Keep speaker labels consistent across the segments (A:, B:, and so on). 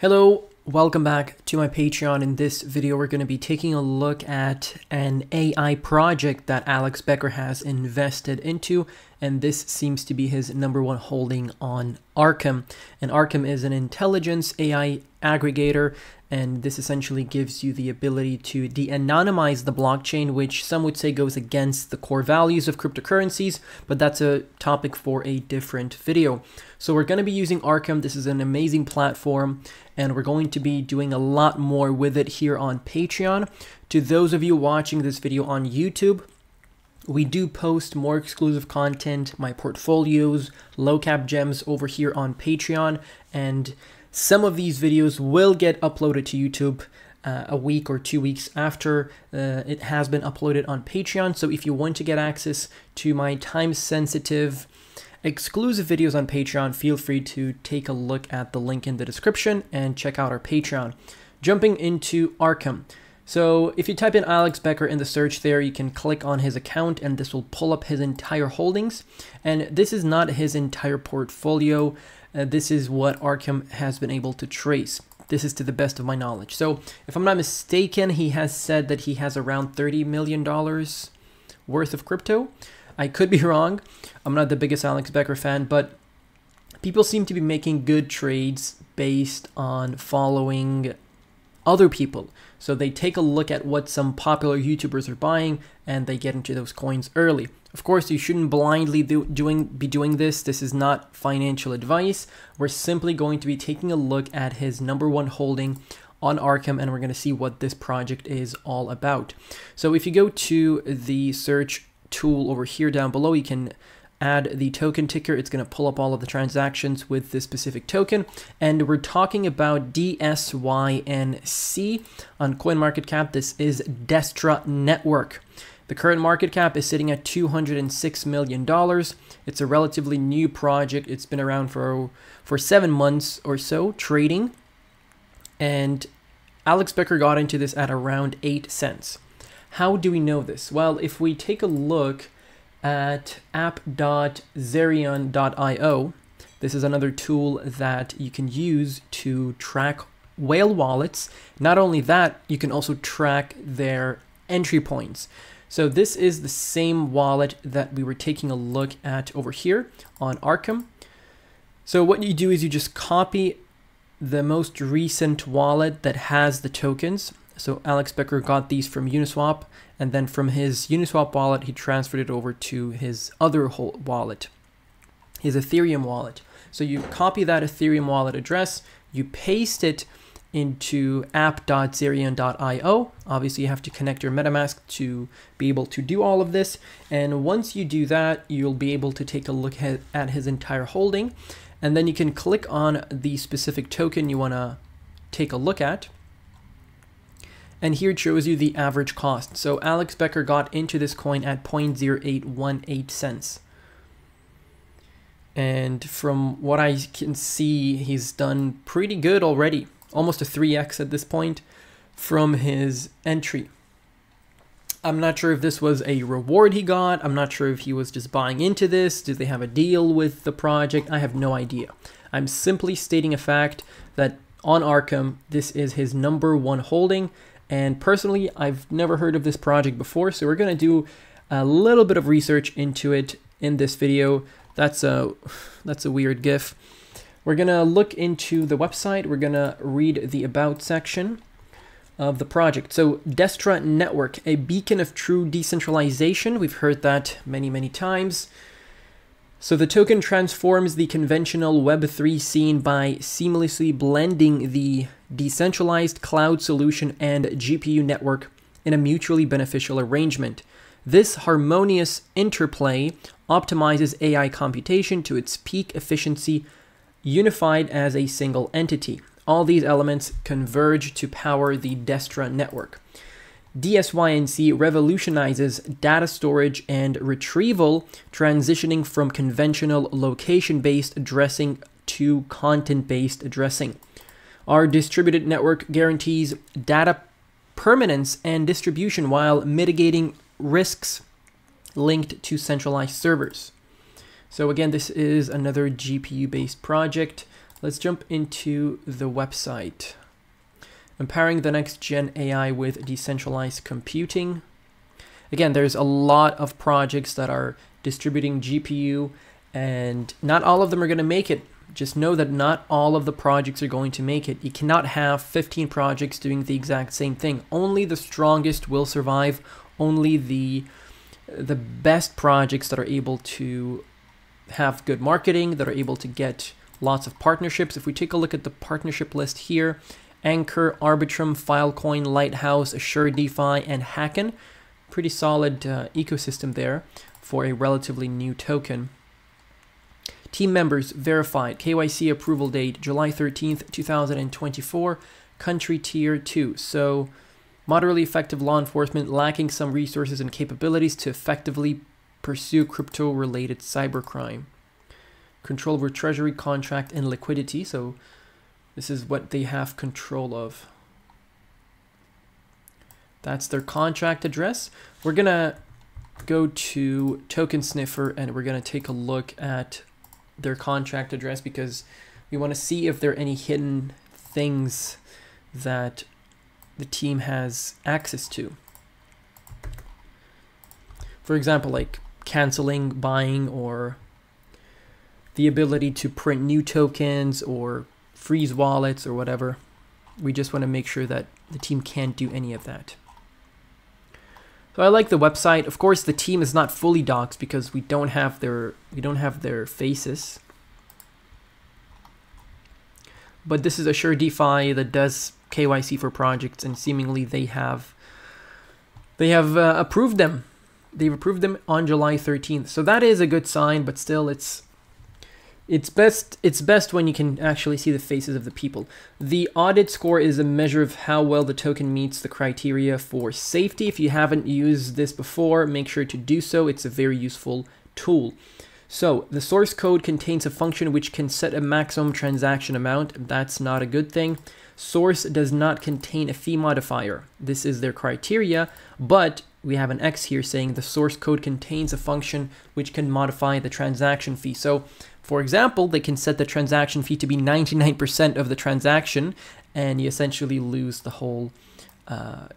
A: Hello, welcome back to my Patreon. In this video, we're going to be taking a look at an AI project that Alex Becker has invested into, and this seems to be his #1 holding on Arkham. And Arkham is an intelligence AI aggregator, and this essentially gives you the ability to de-anonymize the blockchain, which some would say goes against the core values of cryptocurrencies, but that's a topic for a different video. So we're going to be using Arkham. This is an amazing platform, and we're going to be doing a lot more with it here on Patreon. To those of you watching this video on YouTube, we do post more exclusive content, my portfolios, low cap gems over here on Patreon, and some of these videos will get uploaded to YouTube a week or 2 weeks after it has been uploaded on Patreon. So if you want to get access to my time-sensitive exclusive videos on Patreon, feel free to take a look at the link in the description and check out our Patreon. Jumping into Arkham. So if you type in Alex Becker in the search there, you can click on his account and this will pull up his entire holdings. And this is not his entire portfolio. This is what Arkham has been able to trace. This is to the best of my knowledge. So if I'm not mistaken, he has said that he has around $30 million worth of crypto. I could be wrong. I'm not the biggest Alex Becker fan, but people seem to be making good trades based on following other people. So they take a look at what some popular YouTubers are buying and they get into those coins early. Of course, you shouldn't blindly be doing this. This is not financial advice. We're simply going to be taking a look at his #1 holding on Arkham, and we're going to see what this project is all about. So if you go to the search tool over here down below, you can add the token ticker. It's going to pull up all of the transactions with this specific token, and we're talking about DSYNC on CoinMarketCap. This is Destra Network. The current market cap is sitting at $206 million. It's a relatively new project. It's been around for 7 months or so trading, and Alex Becker got into this at around 8 cents. How do we know this? Well, if we take a look at app.zerion.io, this is another tool that you can use to track whale wallets. Not only that, you can also track their entry points. So this is the same wallet that we were taking a look at over here on Arkham. So what you do is you just copy the most recent wallet that has the tokens. So Alex Becker got these from Uniswap, and then from his Uniswap wallet, he transferred it over to his other wallet, his Ethereum wallet. So you copy that Ethereum wallet address, you paste it into app.zerion.io. Obviously, you have to connect your MetaMask to be able to do all of this. And once you do that, you'll be able to take a look at his entire holding. And then you can click on the specific token you want to take a look at. And here it shows you the average cost. So Alex Becker got into this coin at 0.0818 cents. And from what I can see, he's done pretty good already. Almost a 3x at this point from his entry. I'm not sure if this was a reward he got. I'm not sure if he was just buying into this. Did they have a deal with the project? I have no idea. I'm simply stating a fact that on Arkham, this is his #1 holding. And personally, I've never heard of this project before, so we're going to do a little bit of research into it in this video. That's a weird GIF. We're going to look into the website. We're going to read the About section of the project. So Destra Network, a beacon of true decentralization. We've heard that many, many times. So the token transforms the conventional Web3 scene by seamlessly blending the decentralized cloud solution and GPU network in a mutually beneficial arrangement. This harmonious interplay optimizes AI computation to its peak efficiency, unified as a single entity. All these elements converge to power the Destra network. DSYNC revolutionizes data storage and retrieval, transitioning from conventional location-based addressing to content-based addressing. Our distributed network guarantees data permanence and distribution while mitigating risks linked to centralized servers. So again, this is another GPU-based project. let's jump into the website. Empowering the next gen AI with decentralized computing. Again, there's a lot of projects that are distributing GPU, and not all of them are going to make it. Just know that not all of the projects are going to make it. You cannot have 15 projects doing the exact same thing. Only the strongest will survive. Only the best projects that are able to have good marketing, that are able to get lots of partnerships. If we take a look at the partnership list here, Anchor, Arbitrum, Filecoin, Lighthouse, AssureDeFi, and Hacken. Pretty solid ecosystem there for a relatively new token. Team members verified. KYC approval date July 13th, 2024. Country tier 2. So moderately effective law enforcement lacking some resources and capabilities to effectively pursue crypto-related cybercrime. Control over treasury, contract, and liquidity. So this is what they have control of. That's their contract address. We're going to go to Token Sniffer and we're going to take a look at their contract address because we want to see if there are any hidden things that the team has access to. For example, like canceling, buying, or the ability to print new tokens or freeze wallets or whatever. We just want to make sure that the team can't do any of that. So I like the website. Of course, the team is not fully doxed because we don't have their faces. But this is AssureDeFi that does KYC for projects, and seemingly they have approved them. They've approved them on July 13th. So that is a good sign, but still it's best when you can actually see the faces of the people. The audit score is a measure of how well the token meets the criteria for safety. If you haven't used this before, make sure to do so. It's a very useful tool. So the source code contains a function which can set a maximum transaction amount. That's not a good thing. Source does not contain a fee modifier. This is their criteria, but we have an X here saying the source code contains a function which can modify the transaction fee. So for example, they can set the transaction fee to be 99% of the transaction, and you essentially lose the whole, the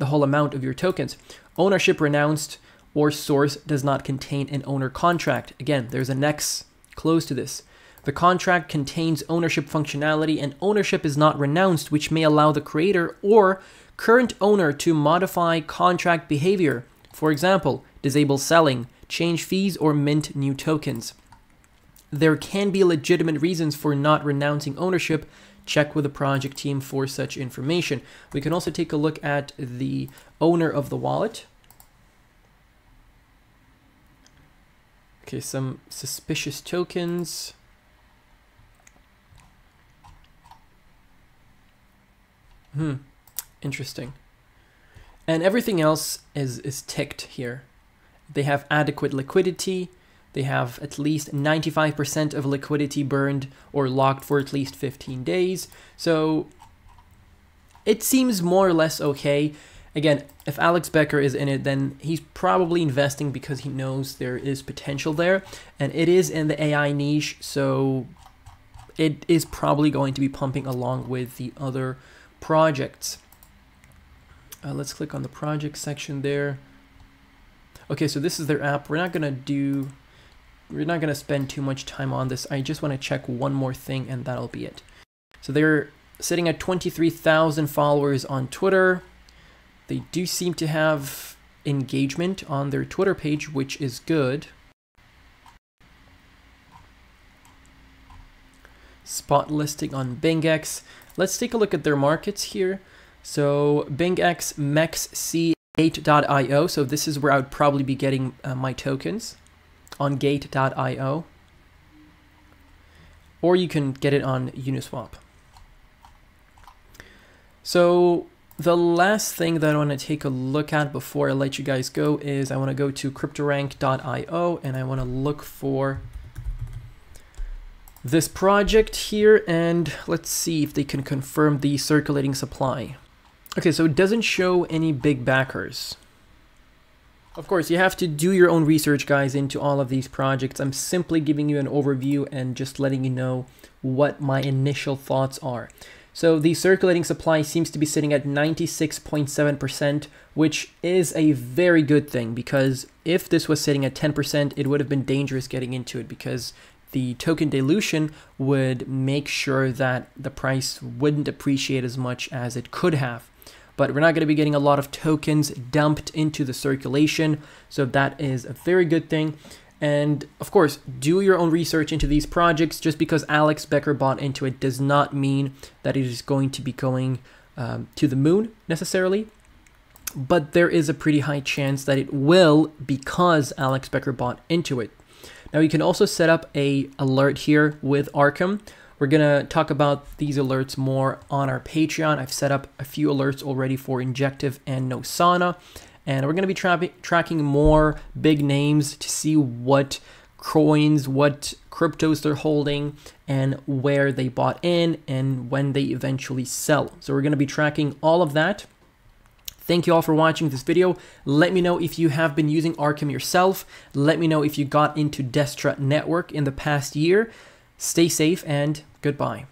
A: whole amount of your tokens. Ownership renounced or source does not contain an owner contract. Again, there's an X close to this. The contract contains ownership functionality, and ownership is not renounced, which may allow the creator or current owner to modify contract behavior. For example, disable selling, change fees, or mint new tokens. There can be legitimate reasons for not renouncing ownership. Check with the project team for such information. We can also take a look at the owner of the wallet. Okay, some suspicious tokens. Interesting. And everything else is ticked here. They have adequate liquidity. They have at least 95% of liquidity burned or locked for at least 15 days. So it seems more or less okay. Again, if Alex Becker is in it, then he's probably investing because he knows there is potential there. And it is in the AI niche, so it is probably going to be pumping along with the other projects. Let's click on the project section there. Okay, so this is their app. We're not gonna spend too much time on this. I just want to check one more thing and that'll be it. So they're sitting at 23,000 followers on Twitter. They do seem to have engagement on their Twitter page, which is good. Spot listing on BingX. Let's take a look at their markets here. So BingX MEXC Gate.io. So this is where I would probably be getting my tokens, on Gate.io. Or you can get it on Uniswap. So the last thing that I want to take a look at before I let you guys go is I want to go to cryptorank.io and I want to look for this project here, and let's see if they can confirm the circulating supply. Okay, so it doesn't show any big backers. Of course, you have to do your own research, guys, into all of these projects. I'm simply giving you an overview and just letting you know what my initial thoughts are. So the circulating supply seems to be sitting at 96.7%, which is a very good thing, because if this was sitting at 10%, it would have been dangerous getting into it, because the token dilution would make sure that the price wouldn't appreciate as much as it could have. But we're not going to be getting a lot of tokens dumped into the circulation, so that is a very good thing. And of course, do your own research into these projects. Just because Alex Becker bought into it does not mean that it is going to be going to the moon necessarily. But there is a pretty high chance that it will, because Alex Becker bought into it. Now you can also set up a alert here with Arkham. We're going to talk about these alerts more on our Patreon. I've set up a few alerts already for Injective and Nosana. And we're going to be tracking more big names to see what coins, what cryptos they're holding, and where they bought in and when they eventually sell. So we're going to be tracking all of that. Thank you all for watching this video. Let me know if you have been using Arkham yourself. Let me know if you got into Destra Network in the past year. Stay safe and goodbye.